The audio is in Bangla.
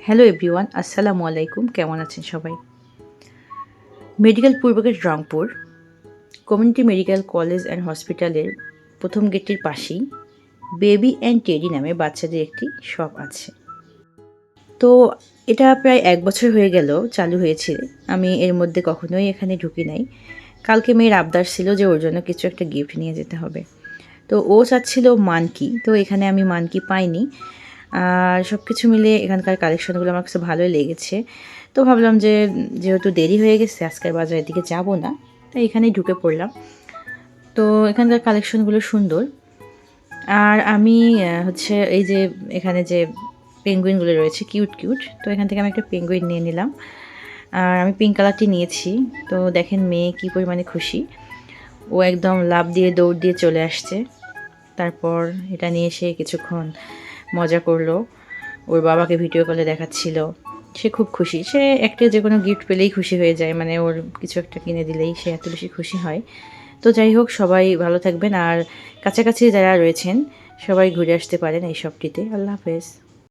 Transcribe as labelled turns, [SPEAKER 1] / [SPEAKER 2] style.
[SPEAKER 1] হ্যালো এভরিওয়ান, আসসালামু আলাইকুম। কেমন আছেন সবাই? মেডিকেল পূর্বগেট Rangpur community medical college and হসপিটালের প্রথম গেটটির পাশেই বেবি অ্যান্ড টেডি নামে বাচ্চাদের একটি শপ আছে। তো এটা প্রায় 1 বছর হয়ে গেল চালু হয়েছে। আমি এর মধ্যে কখনোই এখানে ঢুকি নাই। কালকে মেয়ের আবদার ছিল যে ওর জন্য কিছু একটা গিফট নিয়ে যেতে হবে। তো ও চাচ্ছিল মানকি, তো এখানে আমি মানকি পাইনি। আর সব কিছু মিলে এখানকার কালেকশনগুলো আমার কাছে ভালোই লেগেছে। তো ভাবলাম যে যেহেতু দেরি হয়ে গেছে আজকের বাজারের দিকে যাব না, তাই এখানেই ঢুকে পড়লাম। তো এখানকার কালেকশনগুলো সুন্দর। আর আমি হচ্ছে এই যে এখানে যে পেঙ্গুইনগুলো রয়েছে কিউট কিউট, তো এখান থেকে আমি একটা পেঙ্গুইন নিয়ে নিলাম। আর আমি পিঙ্ক কালারটি নিয়েছি। তো দেখেন মেয়ে কী পরিমাণে খুশি, ও একদম লাফ দিয়ে দৌড় দিয়ে চলে আসছে। তারপর এটা নিয়ে সে কিছুক্ষণ মজা করলো, ওর বাবাকে ভিডিও কলে দেখাচ্ছিল। সে খুব খুশি, সে একটা যে কোনো গিফট পেলেই খুশি হয়ে যায়, মানে ওর কিছু একটা কিনে দিলেই সে এত বেশি খুশি হয়। তো যাই হোক, সবাই ভালো থাকবেন, আর কাছাকাছি যারা রয়েছেন সবাই ঘুরে আসতে পারেন এই শপটিতে। আল্লাহ হাফেজ।